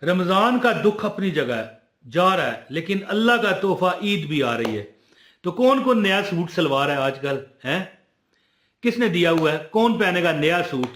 रमजान का दुख अपनी जगह है, जा रहा है, लेकिन अल्लाह का तोहफा ईद भी आ रही है। तो कौन कौन नया सूट सलवा रहा है आजकल है? किसने दिया हुआ है? कौन पहनेगा नया सूट?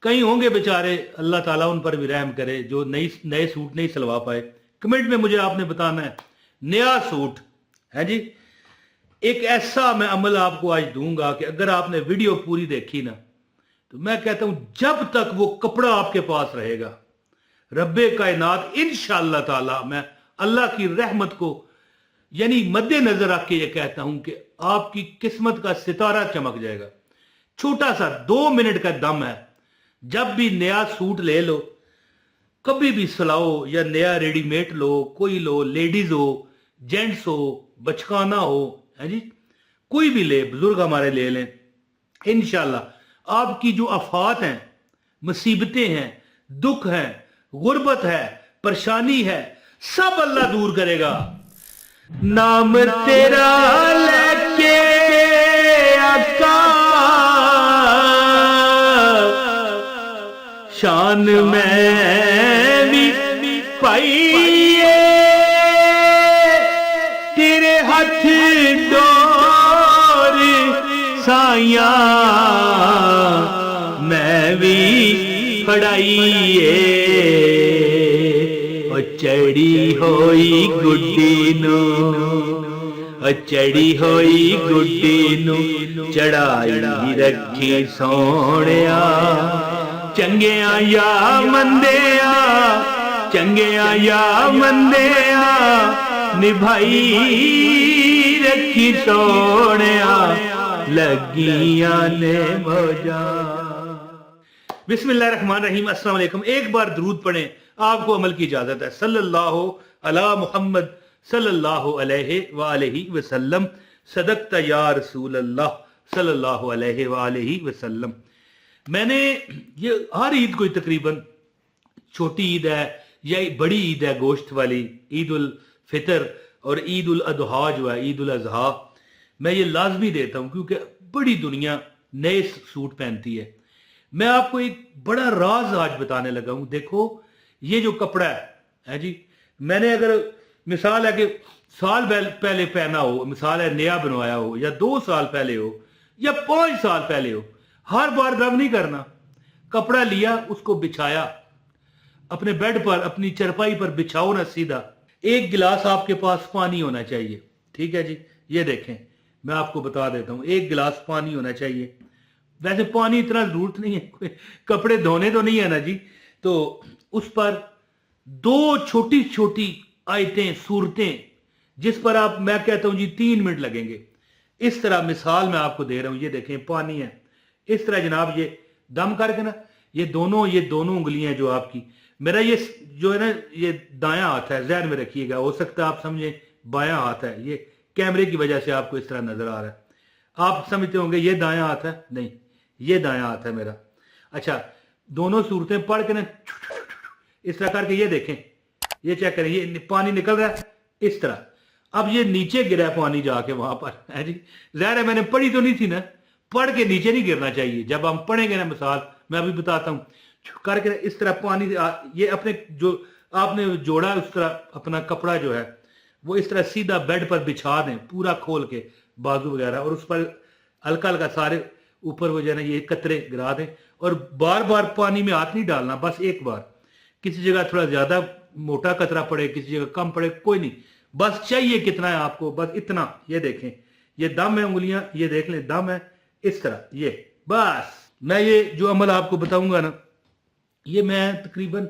कहीं होंगे बेचारे, अल्लाह ताला उन पर भी रहम करे, जो नए सूट नहीं सलवा पाए। कमेंट में मुझे आपने बताना है नया सूट है जी। एक ऐसा मैं अमल आपको आज दूंगा कि अगर आपने वीडियो पूरी देखी ना, तो मैं कहता हूं जब तक वो कपड़ा आपके पास रहेगा, रब्बे कायनात इंशाअल्लाह ताला, मैं अल्लाह की रहमत को यानी मद्देनजर रख के ये कहता हूं कि आपकी किस्मत का सितारा चमक जाएगा। छोटा सा 2 मिनट का दम है। जब भी नया सूट ले लो, कभी भी सिलाओ या नया रेडीमेड लो, कोई लो, लेडीज हो, जेंट्स हो, बचकाना हो, है जी, कोई भी ले, बुजुर्ग हमारे ले लें, इंशाल्लाह आपकी जो आफात हैं, मुसीबतें हैं, दुख हैं, गुर्बत है, परेशानी है, सब अल्लाह दूर करेगा। नाम तेरा लेके आका, शान में भी पाइए, तेरे हाथ डोर साया मैं भी फड़ाइए, चढ़ी होई गुड्डी नू, चढ़ी होई गुड्डी नू चढ़ाई रखी सोहणिया, चंगिया या मंदिया, चंगिया या मंदिया निभाई रखी सोहणिया, लगियां ने मौजा। बिस्मिल्लाहिर्रहमानिर्रहीम, अस्सलाम वालेकुम। एक बार दरूद पढ़ें, आपको अमल की इजाजत है। सल्लल्लाहु अला मुहम्मद सल्लल्लाहु अलैहि वसल्लम, सदक़ता या रसूल अल्लाह सल्लल्लाहु अलैहि वसल्लम। मैंने ये हर ईद कोई तकरीबन, छोटी ईद है या बड़ी ईद है गोश्त वाली, ईद उल फितर और ईद उल अदहा जो है, ईद उल अजहा, मैं ये लाजमी देता हूँ क्योंकि बड़ी दुनिया नए सूट पहनती है। मैं आपको एक बड़ा राज आज बताने लगा हूं। देखो ये जो कपड़ा है जी, मैंने अगर मिसाल है कि साल पहले पहना हो, मिसाल है नया बनवाया हो, या 2 साल पहले हो, या 5 साल पहले हो, हर बार दम नहीं करना। कपड़ा लिया, उसको बिछाया, अपने बेड पर, अपनी चरपाई पर बिछाओ ना सीधा। एक गिलास आपके पास पानी होना चाहिए, ठीक है जी। ये देखें, मैं आपको बता देता हूं, एक गिलास पानी होना चाहिए। वैसे पानी इतना जरूरत नहीं है, कपड़े धोने तो नहीं है ना जी। तो उस पर 2 छोटी छोटी आयतें, सूरतें, जिस पर आप, मैं कहता हूं जी 3 मिनट लगेंगे। इस तरह मिसाल मैं आपको दे रहा हूं, ये देखें पानी है, इस तरह जनाब ये दम करके ना, ये दोनों उंगलियां जो आपकी, मेरा ये जो है ना, ये दायां हाथ है, ज़हन में रखिएगा। हो सकता है आप समझे बायां हाथ है, ये कैमरे की वजह से आपको इस तरह नजर आ रहा है। आप समझते होंगे ये दायां हाथ है, नहीं, ये दायां हाथ है मेरा। अच्छा, दोनों सूरतें पढ़ के ना इस तरह करके ये देखें, ये चेक करें, ये पानी निकल रहा है इस तरह। अब ये नीचे गिरा पानी जाके वहां पर, है जी। ज़ाहिर है मैंने पढ़ी तो नहीं थी ना, पढ़ के नीचे नहीं गिरना चाहिए। जब हम पढ़ेंगे ना, मिसाल मैं अभी बताता हूं, करके इस तरह पानी, ये अपने जो आपने जोड़ा उस तरह अपना कपड़ा जो है वो इस तरह सीधा बेड पर बिछा दें, पूरा खोल के बाजू वगैरह, और उस पर हल्का हल्का सारे ऊपर वो जो है ना ये कतरे गिरा दें। और बार बार पानी में हाथ नहीं डालना, बस एक बार। किसी जगह थोड़ा ज्यादा मोटा कतरा पड़े, किसी जगह कम पड़े, कोई नहीं, बस चाहिए कितना है आपको, बस इतना। ये देखें, ये दम है, उंगलियां ये देख लें, दम है इस तरह, ये बस। मैं ये जो अमल आपको बताऊंगा ना, ये मैं तकरीबन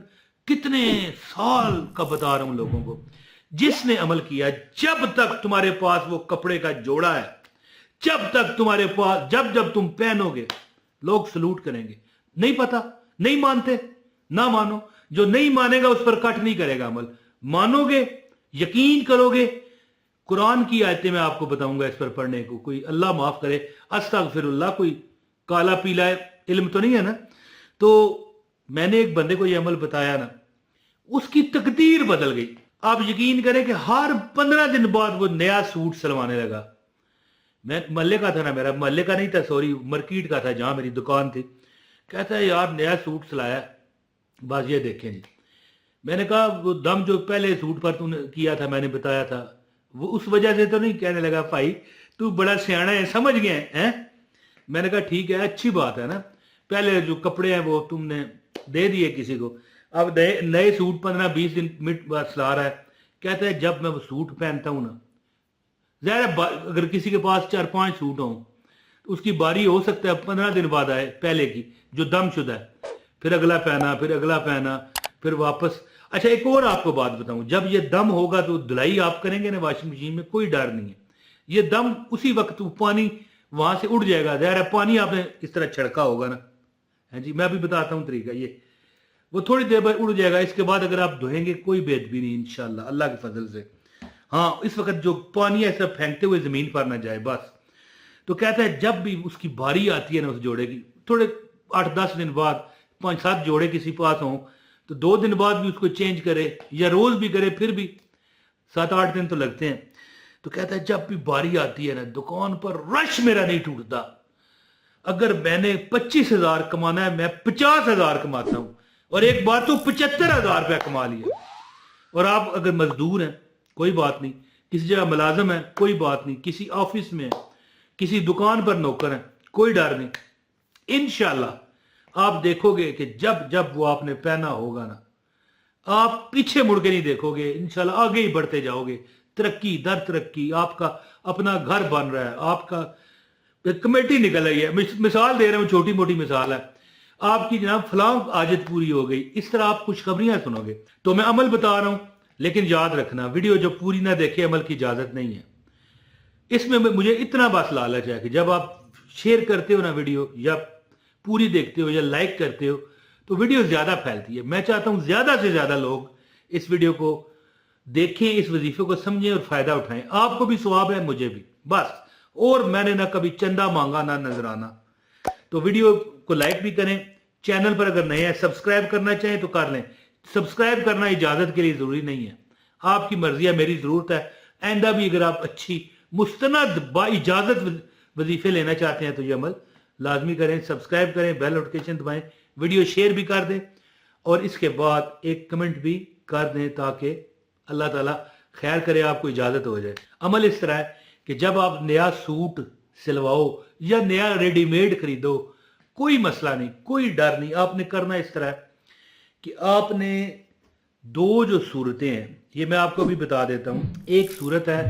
कितने साल का बता रहा हूं लोगों को। जिसने अमल किया, जब तक तुम्हारे पास वो कपड़े का जोड़ा है, जब तक तुम्हारे पास, जब जब तुम पहनोगे लोग सलूट करेंगे। नहीं पता, नहीं मानते, ना मानो। जो नहीं मानेगा उस पर कट नहीं करेगा अमल। मानोगे, यकीन करोगे, कुरान की आयतें मैं आपको बताऊंगा इस पर पढ़ने को। कोई अल्लाह माफ करे, अस्तगफिरुल्लाह, कोई काला पीला इल्म तो नहीं है ना। तो मैंने एक बंदे को यह अमल बताया ना, उसकी तकदीर बदल गई। आप यकीन करें कि हर 15 दिन बाद वो नया सूट सिलवाने लगा। मैं महल्ले का था ना, मेरा महल्ले का नहीं था, सॉरी, मार्केट का था जहां मेरी दुकान थी। कहता है यार नया सूट सिलाया, बस ये देखें जी, मैंने कहा वो दम जो पहले सूट पर तूने किया था, मैंने बताया था, वो उस वजह से तो नहीं? कहने लगा भाई तू बड़ा सियाना है, समझ गया है? मैंने कहा ठीक है, अच्छी बात है ना, पहले जो कपड़े हैं वो तुमने दे दिए किसी को, अब नए सूट 15-20 दिन मिनट बाद सिला रहा है। कहता है जब मैं वो सूट पहनता हूं ना, ज़ाहिर अगर किसी के पास 4-5 सूट हों तो उसकी बारी हो सकता है 15 दिन बाद आए पहले की जो दम शुदा है, फिर अगला पहना, फिर अगला पहना, फिर वापस। अच्छा एक और आपको बात बताऊं, जब ये दम होगा तो धुलाई आप करेंगे ना वॉशिंग मशीन में, कोई डर नहीं है। ये दम उसी वक्त पानी वहां से उड़ जाएगा, ज़ाहिर है पानी आपने इस तरह छिड़का होगा ना, है जी, मैं अभी बताता हूँ तरीका, ये वो थोड़ी देर बाद उड़ जाएगा। इसके बाद अगर आप धोएंगे कोई बेदबी नहीं इंशाल्लाह अल्लाह के फजल से। हाँ, इस वक्त जो पानी ऐसा फेंकते हुए जमीन पर ना जाए बस। तो कहता है जब भी उसकी बारी आती है ना उस जोड़े की, थोड़े 8-10 दिन बाद 5-7 जोड़े किसी पास हों तो 2 दिन बाद भी उसको चेंज करे या रोज भी करे, फिर भी 7-8 दिन तो लगते हैं। तो कहता है जब भी बारी आती है ना दुकान पर रश मेरा नहीं टूटता। अगर मैंने 25,000 कमाना है मैं 50,000 कमाता हूं, और एक बार तो 75,000 रुपया कमा लिया। और आप अगर मजदूर हैं कोई बात नहीं, किसी जगह मुलाजम है कोई बात नहीं, किसी ऑफिस में है, किसी दुकान पर नौकर है, कोई डर नहीं। इंशाल्लाह आप देखोगे कि जब जब वो आपने पहना होगा ना, आप पीछे मुड़ के नहीं देखोगे, इंशाल्लाह आगे ही बढ़ते जाओगे, तरक्की दर तरक्की। आपका अपना घर बन रहा है, आपका कमेटी निकल रही है। मिसाल दे रहा हूं, छोटी मोटी मिसाल है, आपकी जनाब फलां आजत पूरी हो गई, इस तरह आप खुशखबरियां सुनोगे। तो मैं अमल बता रहा हूं, लेकिन याद रखना वीडियो जो पूरी ना देखे अमल की इजाजत नहीं है। इसमें मुझे इतना बस लालच है कि जब आप शेयर करते हो ना वीडियो, या पूरी देखते हो या लाइक करते हो, तो वीडियो ज्यादा फैलती है। मैं चाहता हूं ज्यादा से ज्यादा लोग इस वीडियो को देखें, इस वजीफे को समझें और फायदा उठाएं। आपको भी सवाब है, मुझे भी, बस। और मैंने ना कभी चंदा मांगा ना नजराना। तो वीडियो को लाइक भी करें, चैनल पर अगर नए हैं सब्सक्राइब करना चाहें तो कर लें। सब्सक्राइब करना इजाजत के लिए जरूरी नहीं है, आपकी मर्जी है, मेरी जरूरत है। आइंदा भी अगर आप अच्छी मुस्तनद बाइजाजत वजीफे लेना चाहते हैं तो ये अमल लाजमी करें, सब्सक्राइब करें, बेल नोटिफिकेशन दबाएं, वीडियो शेयर भी कर दें, और इसके बाद एक कमेंट भी कर दें ताकि अल्लाह ताला खैर करे, आपको इजाजत हो जाए। अमल इस तरह है कि जब आप नया सूट सिलवाओ या नया रेडीमेड खरीदो, कोई मसला नहीं, कोई डर नहीं। आपने करना इस तरह है कि आपने 2 जो सूरतें हैं, ये मैं आपको भी बता देता हूं। एक सूरत है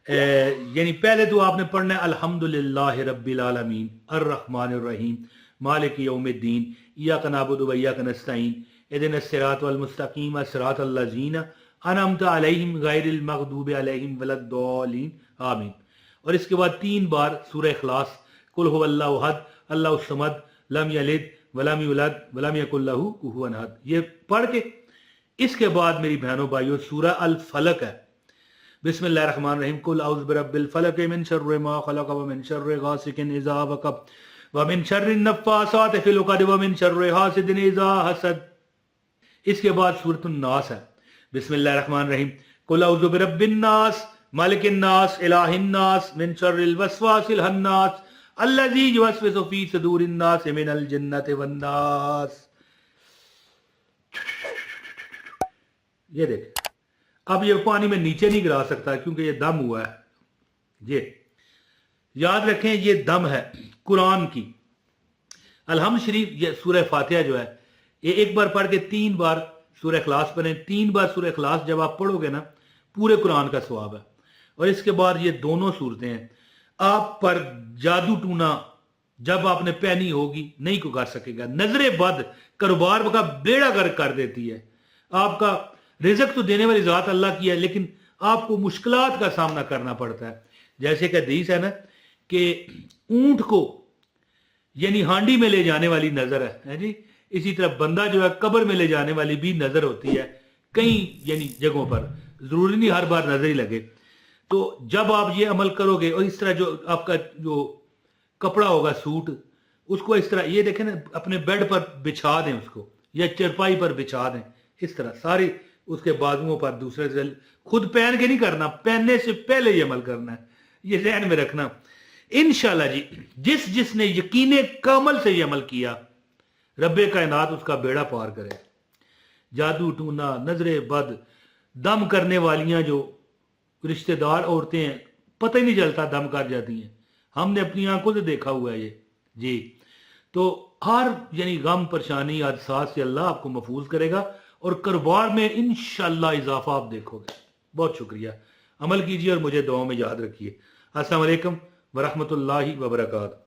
यानी पहले तो आपने पढ़ना है अल्हम्दुलिल्लाह रब्बिल आलमीन अर्रहमानिर रहीम मालिक यौमिद्दीन इय्याका नअबुदु व इय्याका नस्तईन इहदिनस सिरातल मुस्तकीम सिरातल लज़ीना अनअमता अलैहिम गैरिल मग़दूबि अलैहिम वलद्दालिन आमीन। और इसके बाद 3 बार सूरह इखलास, कुल हुवल्लाहु अहद अल्लाहु समद लम यलिद वलम यूलद वलम यकुल लहू कुफुवन अहद, ये पढ़ के इसके बाद मेरी बहनों भाइयों सूरह अल फलक है। बिस्मिल्लाहिर्रहमानिर्रहीम कुल औज़ु बिरब्बिल फलक मिन शर्रि मा खलक व मिन शर्रि गासिकिन इज़ा वक़ब व मिन शर्रि नफ़्फ़ासाति फ़िल उक़द व मिन शर्रि हासिदिन इज़ा हसद। इसके बाद सूरतुन नास है। बिस्मिल्लाहिर्रहमानिर्रहीम कुल औज़ु बिरब्बिन नास मालिकिन नास इलाहिन नास मिन शर्रिल वस्वासिल हन्नास अल्लज़ी युवस्विसु फ़ी सुदूरिन नास मिनल जिन्नति वन नास। ये देख, अब ये पानी में नीचे नहीं गिरा सकता क्योंकि ये दम हुआ है। ये याद रखें, ये दम है कुरान की। अलहम्द शरीफ, ये सूरह फातिहा जो है, ये एक बार पढ़ के 3 बार सूरह इखलास पढ़ें। 3 बार सूरह इखलास जब आप पढ़ोगे ना, पूरे कुरान का सवाब है। और इसके बाद ये दोनों सूरतें हैं। आप पर जादू टूना जब आपने पहनी होगी नहीं को कर सकेगा। नजरे बद कारोबार का बेड़ा गर्क कर देती है। आपका रिज़्क तो देने वाली ज़ात अल्लाह की है, लेकिन आपको मुश्किलात का सामना करना पड़ता है। जैसे कि हदीस है ना कि ऊंट को यानी हांडी में ले जाने वाली नजर है जी, इसी तरह बंदा जो है कब्र में ले जाने वाली भी नजर होती है कई यानी जगहों पर, जरूरी नहीं हर बार नजर ही लगे। तो जब आप ये अमल करोगे और इस तरह जो आपका जो कपड़ा होगा सूट, उसको इस तरह ये देखें ना, अपने बेड पर बिछा दें उसको या चरपाई पर बिछा दें, इस तरह सारी उसके बाजुओं पर दूसरे से। खुद पहन के नहीं करना, पहनने से पहले ये अमल करना है, ये ध्यान में रखना। इंशाल्लाह जी जिसने यकीने कामल से ये अमल किया, रब्बे कायनात उसका बेड़ा पार करे। جادو ٹونا، نظر بد، دم کرنے والیاں جو رشتہ دار عورتیں ہیں، پتہ ہی نہیں چلتا دم کر جاتی ہیں، ہم نے اپنی آنکھوں سے دیکھا ہوا ہے یہ جی۔ تو ہر یعنی غم پریشانی حادثات سے اللہ آپ کو محفوظ کرے گا، اور کاروبار میں انشاءاللہ اضافہ آپ دیکھو گے۔ بہت شکریہ، عمل کیجیے اور مجھے دعاؤں میں یاد رکھیے۔ السلام علیکم ورحمۃ اللہ وبرکاتہ۔